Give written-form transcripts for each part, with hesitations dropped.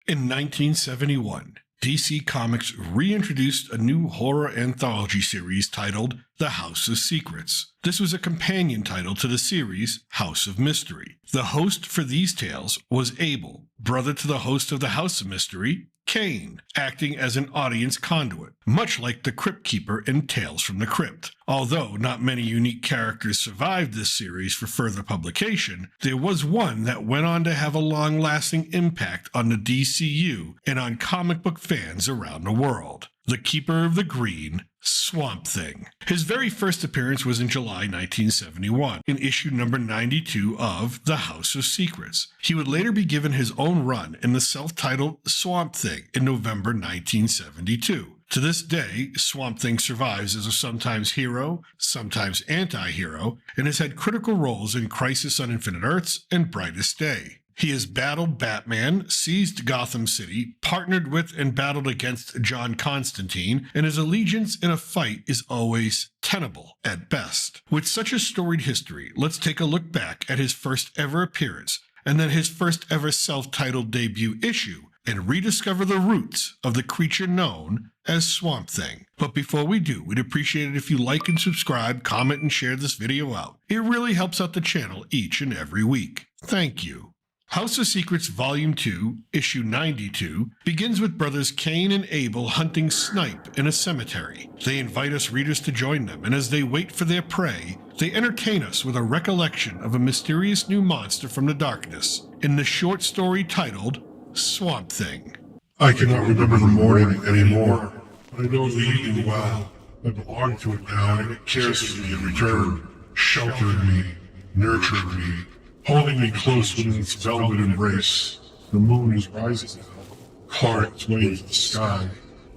In 1971, DC Comics reintroduced a new horror anthology series titled The House of Secrets. This was a companion title to the series House of Mystery. The host for these tales was Abel, brother to the host of the House of Mystery, Cain, acting as an audience conduit, much like the Crypt Keeper in Tales from the Crypt. Although not many unique characters survived this series for further publication, there was one that went on to have a long-lasting impact on the DCU and on comic book fans around the world. The Keeper of the Green, Swamp Thing. His very first appearance was in July 1971, in issue number 92 of The House of Secrets. He would later be given his own run in the self-titled Swamp Thing in November 1972. To this day, Swamp Thing survives as a sometimes hero, sometimes anti-hero, and has had critical roles in Crisis on Infinite Earths and Brightest Day. He has battled Batman, seized Gotham City, partnered with and battled against John Constantine, and his allegiance in a fight is always tenable at best. With such a storied history, let's take a look back at his first ever appearance, and then his first ever self-titled debut issue, and rediscover the roots of the creature known as Swamp Thing. But before we do, we'd appreciate it if you like and subscribe, comment, and share this video out. It really helps out the channel each and every week. Thank you. House of Secrets Volume 2, Issue 92, begins with brothers Cain and Abel hunting snipe in a cemetery. They invite us readers to join them, and as they wait for their prey, they entertain us with a recollection of a mysterious new monster from the darkness, in the short story titled Swamp Thing. I cannot remember the morning anymore. I know the evening well. I belong to it now, and it cares for me in return, sheltering me, nurturing me, holding me close within its velvet embrace. The moon is rising now, clawing its way into the sky,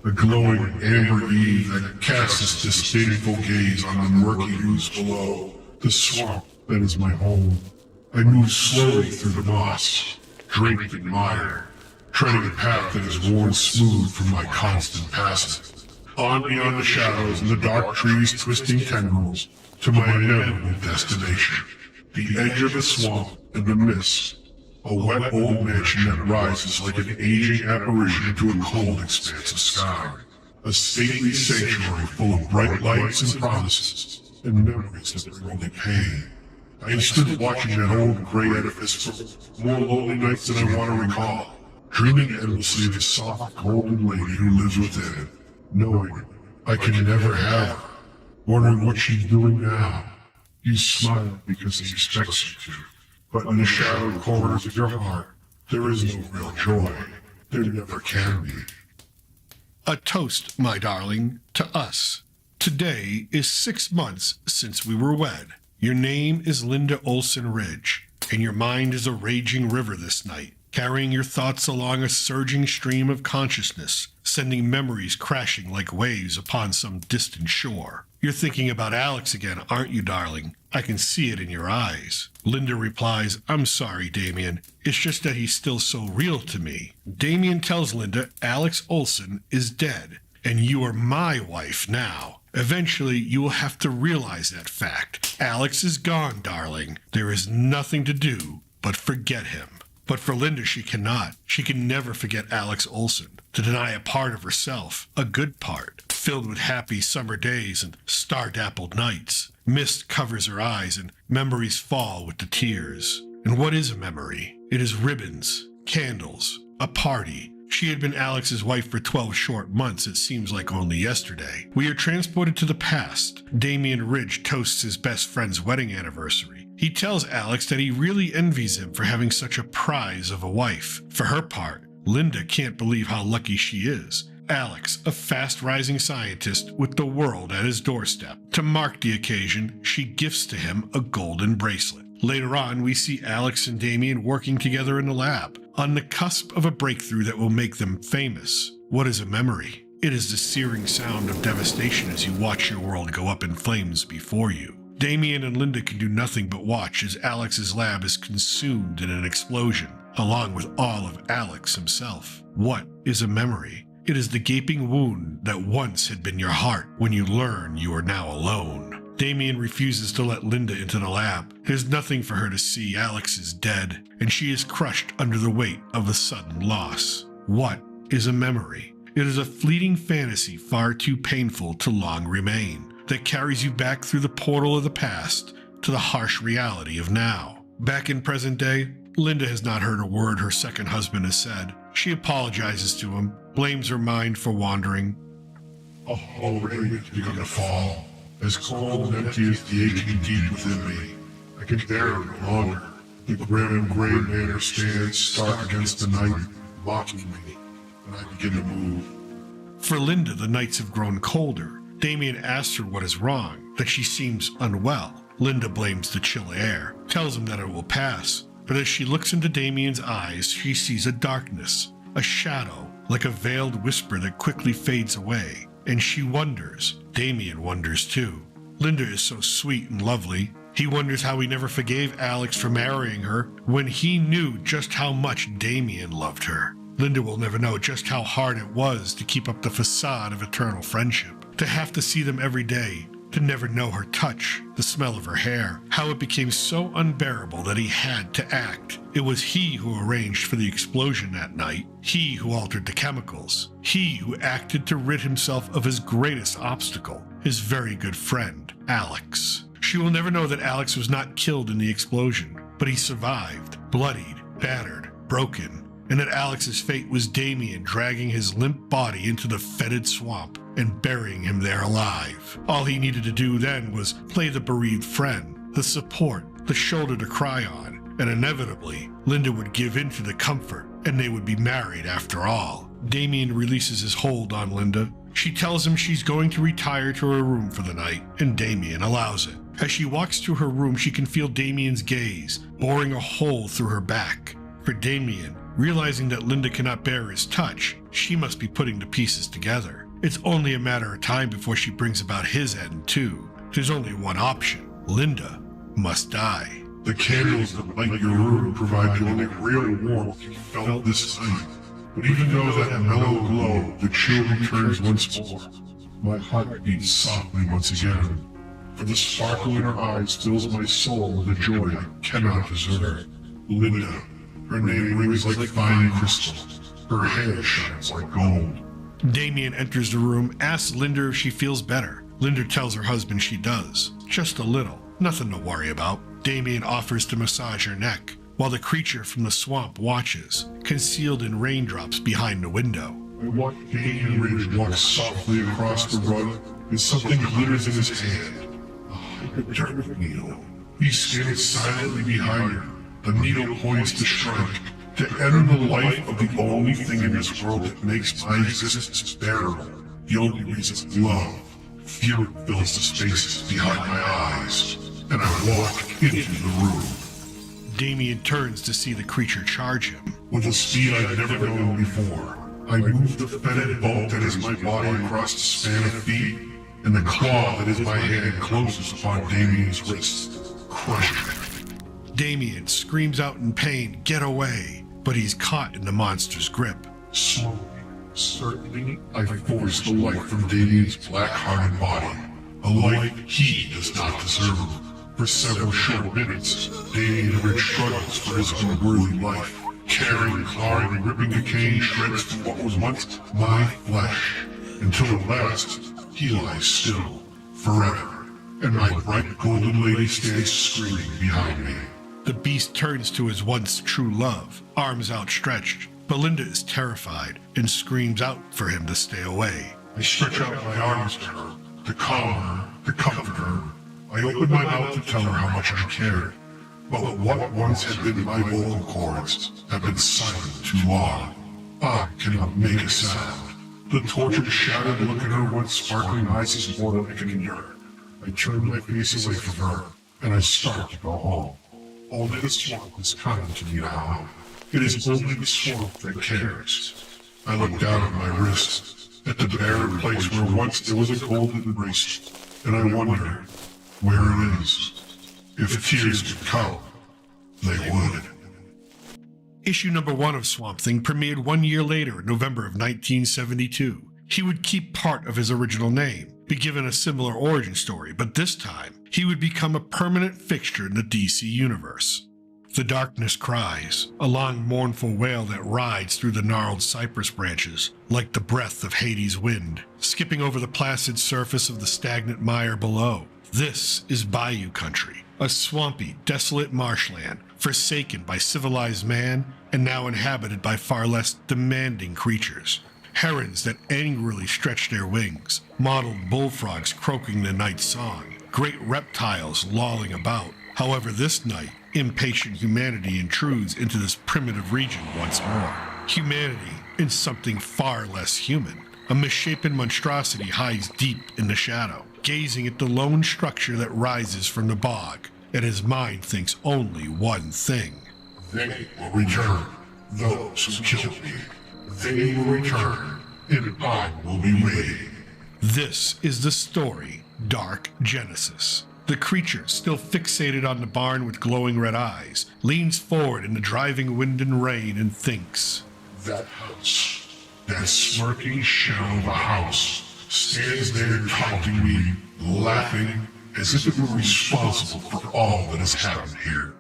a glowing amber eve that casts its disdainful gaze on the murky ooze below, the swamp that is my home. I move slowly through the moss, draped in mire, treading a path that is worn smooth from my constant passing. On beyond the shadows and the dark trees' twisting tendrils, to my inevitable destination. The edge of the swamp and the mist, a wet old mansion that rises like an aging apparition into a cold expanse of sky, a stately sanctuary full of bright lights and promises, and memories that bring only pain. I stood watching that old gray edifice for more lonely nights than I want to recall, dreaming endlessly of the soft golden lady who lives within it, knowing I can never have her, wondering what she's doing now. You smile because he expects you to, but in the shadowed corners of your heart, there is no real joy. There never can be. A toast, my darling, to us. Today is 6 months since we were wed. Your name is Linda Olson Ridge, and your mind is a raging river this night, carrying your thoughts along a surging stream of consciousness, sending memories crashing like waves upon some distant shore. You're thinking about Alex again, aren't you, darling? I can see it in your eyes. Linda replies, I'm sorry, Damien. It's just that he's still so real to me. Damien tells Linda Alex Olson is dead, and you are my wife now. Eventually, you will have to realize that fact. Alex is gone, darling. There is nothing to do but forget him. But for Linda, she cannot. She can never forget Alex Olson. To deny a part of herself, a good part, filled with happy summer days and star-dappled nights. Mist covers her eyes and memories fall with the tears. And what is a memory? It is ribbons, candles, a party. She had been Alex's wife for 12 short months, it seems like only yesterday. We are transported to the past. Damien Ridge toasts his best friend's wedding anniversary. He tells Alex that he really envies him for having such a prize of a wife. For her part, Linda can't believe how lucky she is. Alex, a fast-rising scientist with the world at his doorstep. To mark the occasion, she gifts to him a golden bracelet. Later on, we see Alex and Damien working together in the lab, on the cusp of a breakthrough that will make them famous. What is a memory? It is the searing sound of devastation as you watch your world go up in flames before you. Damien and Linda can do nothing but watch as Alex's lab is consumed in an explosion, along with all of Alex himself. What is a memory? It is the gaping wound that once had been your heart when you learn you are now alone. Damien refuses to let Linda into the lab. There's nothing for her to see. Alex is dead, and she is crushed under the weight of a sudden loss. What is a memory? It is a fleeting fantasy far too painful to long remain, that carries you back through the portal of the past to the harsh reality of now. Back in present day, Linda has not heard a word her second husband has said. She apologizes to him, blames her mind for wandering. Already it's begun to fall, as cold and empty as the aching deep within me. I can bear it no longer. The grim gray manor stands stark against the night, mocking me, and I begin to move. For Linda, the nights have grown colder. Damien asks her what is wrong, that she seems unwell. Linda blames the chill air, tells him that it will pass, but as she looks into Damien's eyes, she sees a darkness, a shadow, like a veiled whisper that quickly fades away, and she wonders. Damien wonders too. Linda is so sweet and lovely. He wonders how he never forgave Alex for marrying her when he knew just how much Damien loved her. Linda will never know just how hard it was to keep up the facade of eternal friendship, to have to see them every day, to never know her touch, the smell of her hair, how it became so unbearable that he had to act. It was he who arranged for the explosion that night, he who altered the chemicals, he who acted to rid himself of his greatest obstacle, his very good friend, Alex. She will never know that Alex was not killed in the explosion, but he survived, bloodied, battered, broken, and that Alex's fate was Damien dragging his limp body into the fetid swamp and burying him there alive. All he needed to do then was play the bereaved friend, the support, the shoulder to cry on, and inevitably, Linda would give in to the comfort, and they would be married after all. Damien releases his hold on Linda. She tells him she's going to retire to her room for the night, and Damien allows it. As she walks to her room, she can feel Damien's gaze, boring a hole through her back. For Damien, realizing that Linda cannot bear his touch, she must be putting the pieces together. It's only a matter of time before she brings about his end, too. There's only one option. Linda must die. The candles that light your room provide the only real warmth you felt this night. But even though that mellow glow, the chill returns once more. My heart beats softly once again. For the sparkle in her eyes fills my soul with a joy I cannot deserve. Linda. Her name rings like fine crystal. Her hair shines like gold. Damien enters the room, asks Linda if she feels better. Linda tells her husband she does. Just a little. Nothing to worry about. Damien offers to massage her neck, while the creature from the swamp watches, concealed in raindrops behind the window. I watch Damien Ridge walk softly across the rug, and something glitters in his hand. A hypodermic needle. He stands silently behind her, the needle poised to strike, to end the life of the only thing in this world that makes my existence bearable. The only reason I love. Fear fills the spaces behind my eyes, and I walk into the room. Damien turns to see the creature charge him. With a speed I've never known before, I move the fetid bulk that is my body across the span of feet, and the claw that is my hand closes upon Damien's wrist, crushing it. Damien screams out in pain, "Get away!" But he's caught in the monster's grip. Slowly, certainly, I force the life from Damien's black-hearted body, a life he does not deserve. For several short minutes, Damien Ridge struggles for his unworthy life, tearing, clawing, and ripping decaying shreds from what was once my flesh, until at last, he lies still, forever, and my bright golden lady stands screaming behind me. The beast turns to his once true love, arms outstretched. Belinda is terrified and screams out for him to stay away. I stretch out my arms to her, to calm her, to comfort her. I open my mouth to tell her how much I cared. But what once had been my vocal cords have been silent too long. I cannot make a sound. The tortured, shattered look in her once sparkling eyes is more than I can endure. I turn my face away from her, and I start to go home. Only the swamp is kind to me now. It is only the swamp that cares. I look down at my wrist, at the barren place where once there was a golden bracelet, and I wonder where it is. If tears could come, they would. Issue number 1 of Swamp Thing premiered 1 year later in November of 1972. He would keep part of his original name, be given a similar origin story, but this time, he would become a permanent fixture in the DC universe. The darkness cries, a long mournful wail that rides through the gnarled cypress branches, like the breath of Hades' wind, skipping over the placid surface of the stagnant mire below. This is Bayou Country, a swampy, desolate marshland, forsaken by civilized man and now inhabited by far less demanding creatures. Herons that angrily stretch their wings, mottled bullfrogs croaking the night song, great reptiles lolling about. However, this night, impatient humanity intrudes into this primitive region once more. Humanity in something far less human. A misshapen monstrosity hides deep in the shadow, gazing at the lone structure that rises from the bog, and his mind thinks only one thing. They will return, those who killed me. They will return, and I will be waiting. This is the story, Dark Genesis. The creature, still fixated on the barn with glowing red eyes, leans forward in the driving wind and rain and thinks. That house, that smirking shell of a house, stands there taunting me, laughing, as if it were responsible for all that has happened here.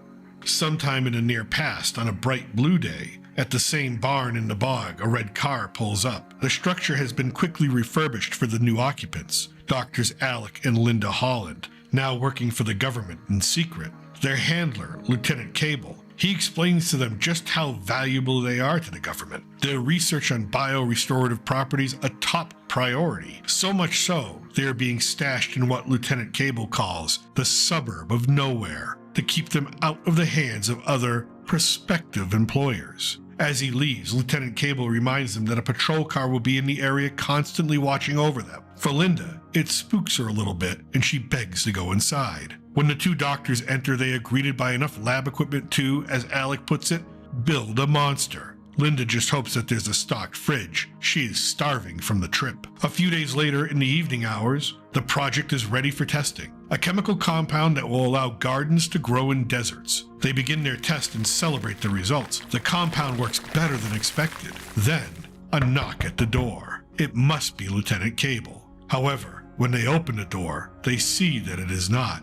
Sometime in the near past, on a bright blue day, at the same barn in the bog, a red car pulls up. The structure has been quickly refurbished for the new occupants, Doctors Alec and Linda Holland, now working for the government in secret. Their handler, Lieutenant Cable, he explains to them just how valuable they are to the government. Their research on biorestorative properties a top priority, so much so they are being stashed in what Lieutenant Cable calls the suburb of nowhere, to keep them out of the hands of other prospective employers. As he leaves, Lieutenant Cable reminds them that a patrol car will be in the area constantly watching over them. For Linda, it spooks her a little bit, and she begs to go inside. When the two doctors enter, they are greeted by enough lab equipment to, as Alec puts it, build a monster. Linda just hopes that there's a stocked fridge. She is starving from the trip. A few days later, in the evening hours, the project is ready for testing. A chemical compound that will allow gardens to grow in deserts. They begin their test and celebrate the results. The compound works better than expected. Then, a knock at the door. It must be Lieutenant Cable. However, when they open the door, they see that it is not.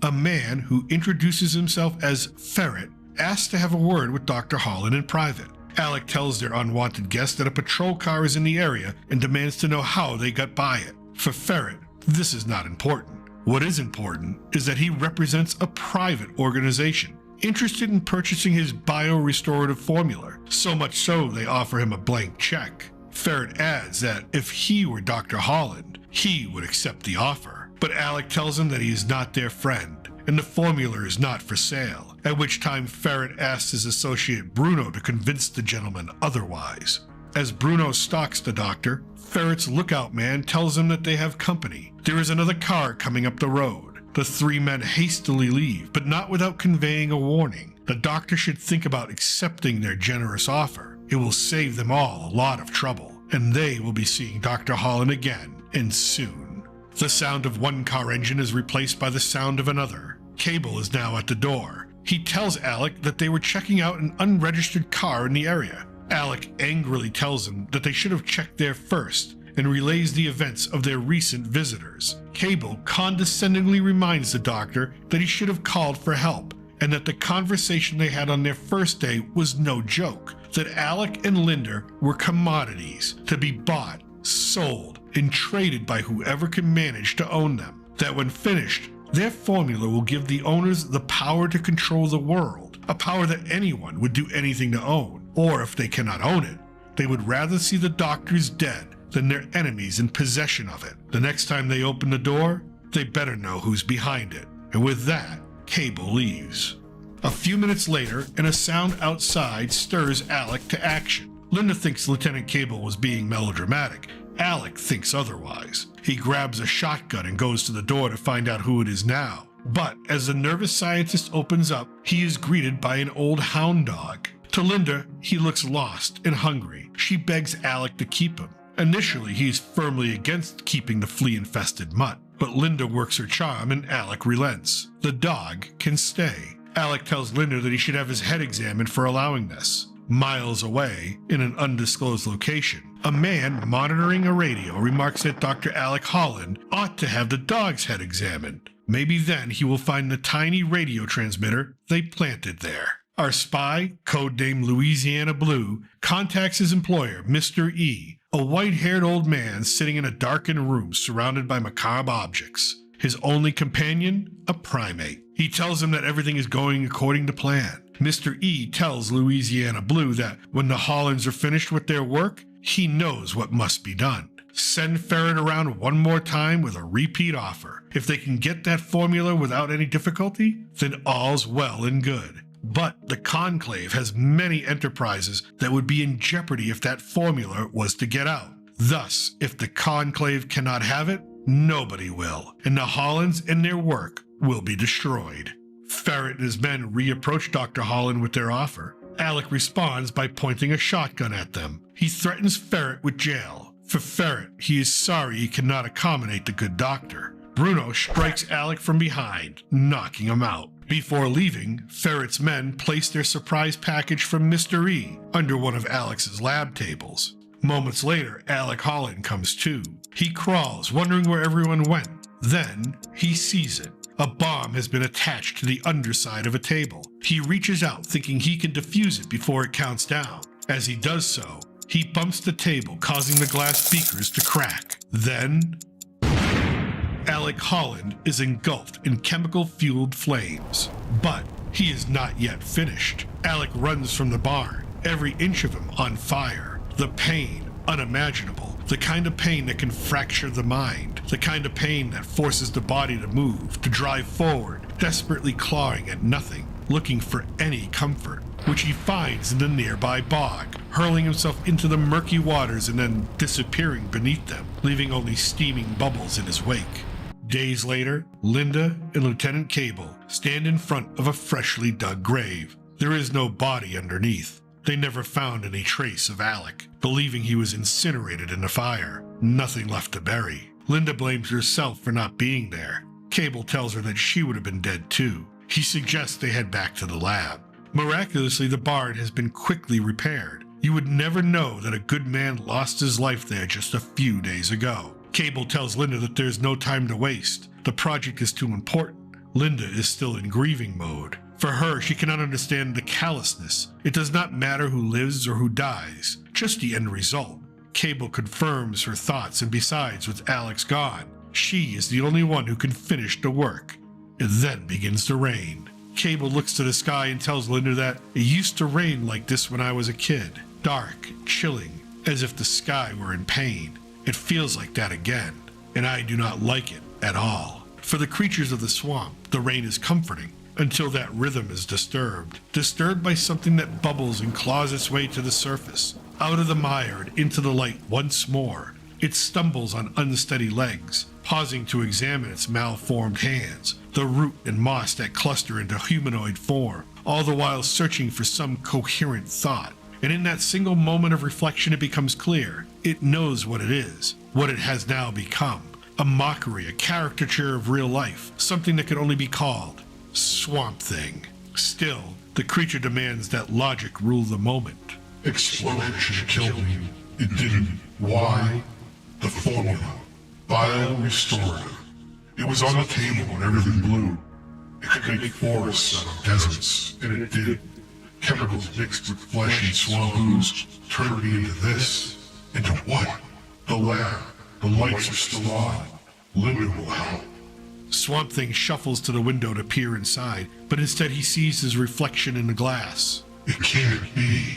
A man who introduces himself as Ferret asks to have a word with Dr. Holland in private. Alec tells their unwanted guest that a patrol car is in the area and demands to know how they got by it. For Ferret, this is not important. What is important is that he represents a private organization interested in purchasing his biorestorative formula, so much so they offer him a blank check. Ferret adds that if he were Dr. Holland, he would accept the offer. But Alec tells him that he is not their friend, and the formula is not for sale, at which time Ferret asks his associate Bruno to convince the gentleman otherwise. As Bruno stalks the doctor, Ferret's lookout man tells him that they have company. There is another car coming up the road. The three men hastily leave, but not without conveying a warning. The doctor should think about accepting their generous offer. It will save them all a lot of trouble, and they will be seeing Dr. Holland again, and soon. The sound of one car engine is replaced by the sound of another. Cable is now at the door. He tells Alec that they were checking out an unregistered car in the area. Alec angrily tells him that they should have checked there first, and relays the events of their recent visitors. Cable condescendingly reminds the doctor that he should have called for help, and that the conversation they had on their first day was no joke, that Alec and Linda were commodities to be bought, sold, and traded by whoever can manage to own them, that when finished, their formula will give the owners the power to control the world, a power that anyone would do anything to own, or if they cannot own it, they would rather see the doctors dead than their enemies in possession of it. The next time they open the door, they better know who's behind it. And with that, Cable leaves. A few minutes later, and a sound outside stirs Alec to action. Linda thinks Lieutenant Cable was being melodramatic. Alec thinks otherwise. He grabs a shotgun and goes to the door to find out who it is now. But as the nervous scientist opens up, he is greeted by an old hound dog. To Linda, he looks lost and hungry. She begs Alec to keep him. Initially, he is firmly against keeping the flea-infested mutt, but Linda works her charm and Alec relents. The dog can stay. Alec tells Linda that he should have his head examined for allowing this. Miles away, in an undisclosed location, a man monitoring a radio remarks that Dr. Alec Holland ought to have the dog's head examined. Maybe then he will find the tiny radio transmitter they planted there. Our spy, codenamed Louisiana Blue, contacts his employer, Mr. E, a white-haired old man sitting in a darkened room surrounded by macabre objects. His only companion, a primate. He tells him that everything is going according to plan. Mr. E tells Louisiana Blue that when the Hollands are finished with their work, he knows what must be done. Send Ferret around one more time with a repeat offer. If they can get that formula without any difficulty, then all's well and good. But the Conclave has many enterprises that would be in jeopardy if that formula was to get out. Thus, if the Conclave cannot have it, nobody will, and the Hollands and their work will be destroyed. Ferret and his men reapproach Dr. Holland with their offer. Alec responds by pointing a shotgun at them. He threatens Ferret with jail. For Ferret, he is sorry he cannot accommodate the good doctor. Bruno strikes Alec from behind, knocking him out. Before leaving, Ferret's men place their surprise package from Mr. E under one of Alex's lab tables. Moments later, Alec Holland comes to. He crawls, wondering where everyone went. Then, he sees it. A bomb has been attached to the underside of a table. He reaches out, thinking he can defuse it before it counts down. As he does so, he bumps the table, causing the glass beakers to crack. Then, Alec Holland is engulfed in chemical-fueled flames. But he is not yet finished. Alec runs from the barn, every inch of him on fire. The pain, unimaginable. The kind of pain that can fracture the mind. The kind of pain that forces the body to move, to drive forward, desperately clawing at nothing, looking for any comfort, which he finds in the nearby bog, hurling himself into the murky waters and then disappearing beneath them, leaving only steaming bubbles in his wake. Days later, Linda and Lieutenant Cable stand in front of a freshly dug grave. There is no body underneath. They never found any trace of Alec, believing he was incinerated in the fire. Nothing left to bury. Linda blames herself for not being there. Cable tells her that she would have been dead too. He suggests they head back to the lab. Miraculously, the barn has been quickly repaired. You would never know that a good man lost his life there just a few days ago. Cable tells Linda that there's no time to waste. The project is too important. Linda is still in grieving mode. For her, she cannot understand the callousness. It does not matter who lives or who dies, just the end result. Cable confirms her thoughts, and besides, with Alex gone, she is the only one who can finish the work. It then begins to rain. Cable looks to the sky and tells Linda that it used to rain like this when I was a kid. Dark, chilling, as if the sky were in pain. It feels like that again, and I do not like it at all. For the creatures of the swamp, the rain is comforting, until that rhythm is disturbed by something that bubbles and claws its way to the surface, out of the mire and into the light once more. It stumbles on unsteady legs, pausing to examine its malformed hands, the root and moss that cluster into humanoid form, all the while searching for some coherent thought. And in that single moment of reflection, it becomes clear. It knows what it is, what it has now become. A mockery, a caricature of real life, something that could only be called Swamp Thing. Still, the creature demands that logic rule the moment. Explosion killed me. It didn't. Why? The formula. Bio-restorative. It was on the table when everything blew. It could make forests out of deserts, and it did. Chemicals mixed with flesh and swallows turned me into this. Into what? The lab. The lights are still on. Linda will help. Swamp Thing shuffles to the window to peer inside, but instead he sees his reflection in the glass. It can't be.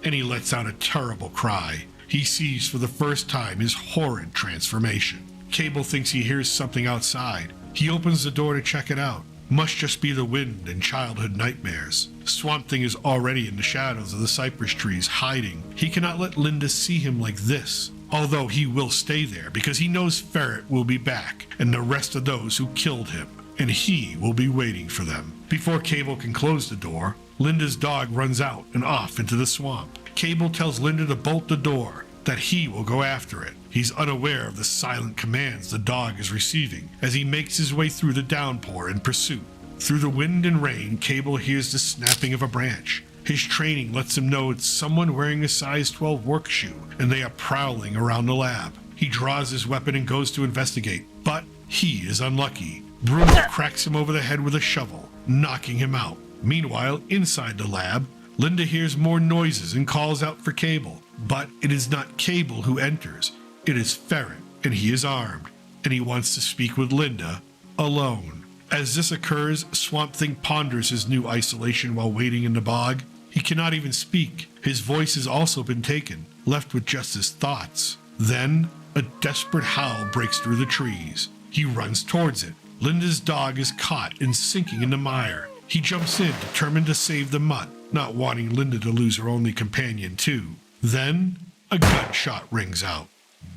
And he lets out a terrible cry. He sees for the first time his horrid transformation. Cable thinks he hears something outside. He opens the door to check it out. Must just be the wind and childhood nightmares. Swamp Thing is already in the shadows of the cypress trees, hiding. He cannot let Linda see him like this, although he will stay there because he knows Ferret will be back and the rest of those who killed him, and he will be waiting for them. Before Cable can close the door, Linda's dog runs out and off into the swamp. Cable tells Linda to bolt the door, that he will go after it. He's unaware of the silent commands the dog is receiving as he makes his way through the downpour in pursuit. Through the wind and rain, Cable hears the snapping of a branch. His training lets him know it's someone wearing a size 12 work shoe, and they are prowling around the lab. He draws his weapon and goes to investigate, but he is unlucky. Bruno cracks him over the head with a shovel, knocking him out. Meanwhile, inside the lab, Linda hears more noises and calls out for Cable. But it is not Cable who enters. It is Ferret, and he is armed, and he wants to speak with Linda alone. As this occurs, Swamp Thing ponders his new isolation while waiting in the bog. He cannot even speak. His voice has also been taken, left with just his thoughts. Then, a desperate howl breaks through the trees. He runs towards it. Linda's dog is caught and sinking in the mire. He jumps in, determined to save the mutt, not wanting Linda to lose her only companion too. Then, a gunshot rings out.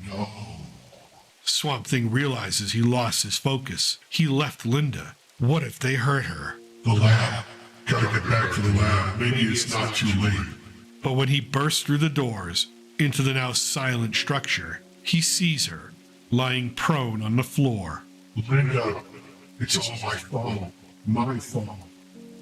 No. Swamp Thing realizes he lost his focus. He left Linda. What if they hurt her? The lab. Gotta get back to the lab. Maybe it's not too late. But when he bursts through the doors into the now silent structure, he sees her, lying prone on the floor. Linda, it's all my fault. My fault.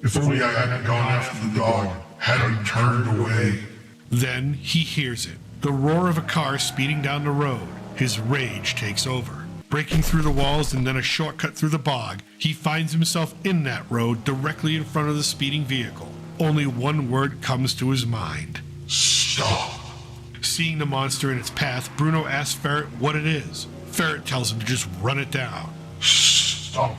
If only I hadn't gone after the dog, hadn't turned away. Then he hears it, the roar of a car speeding down the road. His rage takes over. Breaking through the walls and then a shortcut through the bog, he finds himself in that road directly in front of the speeding vehicle. Only one word comes to his mind. Stop. Seeing the monster in its path, Bruno asks Ferret what it is. Ferret tells him to just run it down. Stop.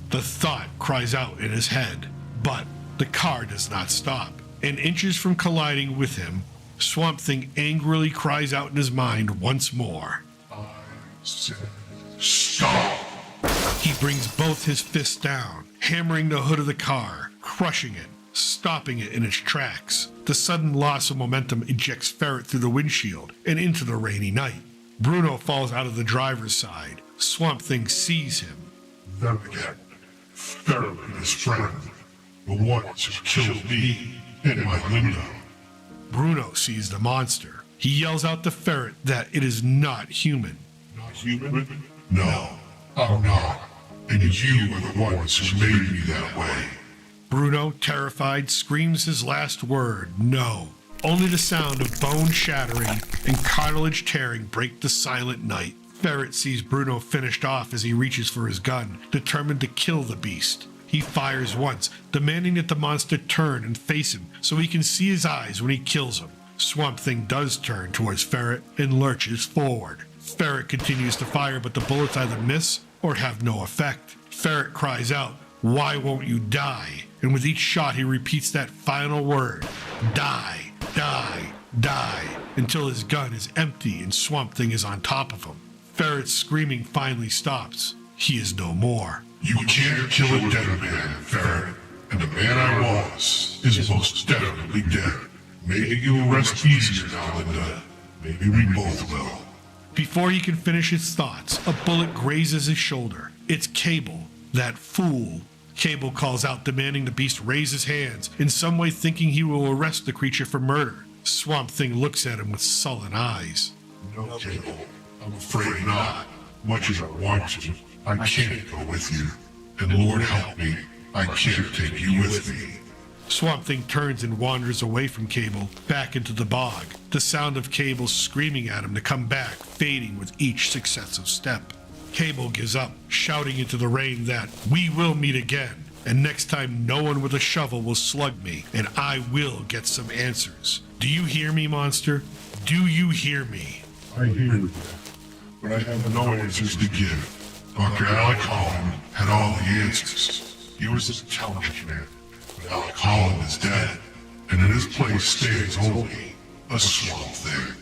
The thought cries out in his head, but the car does not stop. And inches from colliding with him, Swamp Thing angrily cries out in his mind once more. I said stop. He brings both his fists down, hammering the hood of the car, crushing it, stopping it in its tracks. The sudden loss of momentum ejects Ferret through the windshield and into the rainy night. Bruno falls out of the driver's side. Swamp Thing sees him. Then again, Ferret and his friend, the ones who killed me and my Linda. Bruno sees the monster. He yells out to Ferret that it is not human. Not human? No, I'm not. And you are the ones who made me that way. Bruno, terrified, screams his last word, no. Only the sound of bone shattering and cartilage tearing break the silent night. Ferret sees Bruno finished off as he reaches for his gun, determined to kill the beast. He fires once, demanding that the monster turn and face him so he can see his eyes when he kills him. Swamp Thing does turn towards Ferret and lurches forward. Ferret continues to fire, but the bullets either miss or have no effect. Ferret cries out, "Why won't you die?" And with each shot he repeats that final word, die, die, die, until his gun is empty and Swamp Thing is on top of him. Ferret's screaming finally stops. He is no more. You can't kill a dead man, Ferret. And the man I was is most definitely dead. Maybe you'll rest easier now, Linda. Maybe we both will. Before he can finish his thoughts, a bullet grazes his shoulder. It's Cable, that fool. Cable calls out, demanding the beast raise his hands, in some way thinking he will arrest the creature for murder. Swamp Thing looks at him with sullen eyes. No, Cable. I'm afraid not. Much as I want to, I can't go with you. And Lord help me, I can't take you with me. Swamp Thing turns and wanders away from Cable, back into the bog. The sound of Cable screaming at him to come back, fading with each successive step. Cable gives up, shouting into the rain that we will meet again, and next time no one with a shovel will slug me, and I will get some answers. Do you hear me, monster? Do you hear me? I hear you, but I have no answers to give. Dr. Alec Holland had all the answers. He was an intelligent man, but Alec Holland is dead, and in his place stands only a Swamp Thing.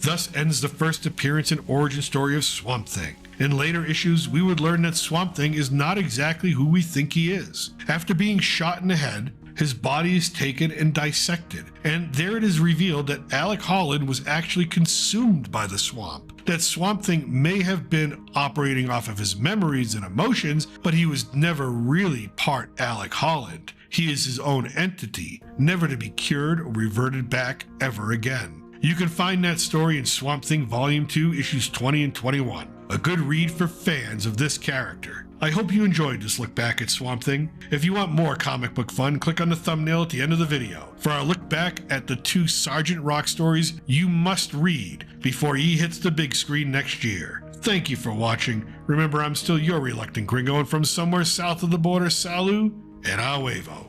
Thus ends the first appearance and origin story of Swamp Thing. In later issues, we would learn that Swamp Thing is not exactly who we think he is. After being shot in the head, his body is taken and dissected, and there it is revealed that Alec Holland was actually consumed by the swamp. That Swamp Thing may have been operating off of his memories and emotions, but he was never really part Alec Holland. He is his own entity, never to be cured or reverted back ever again. You can find that story in Swamp Thing Volume 2, Issues 20 and 21. A good read for fans of this character. I hope you enjoyed this look back at Swamp Thing. If you want more comic book fun, click on the thumbnail at the end of the video for our look back at the 2 Sergeant Rock stories you must read before he hits the big screen next year. Thank you for watching. Remember, I'm still your reluctant gringo, and from somewhere south of the border, salut and a huevo.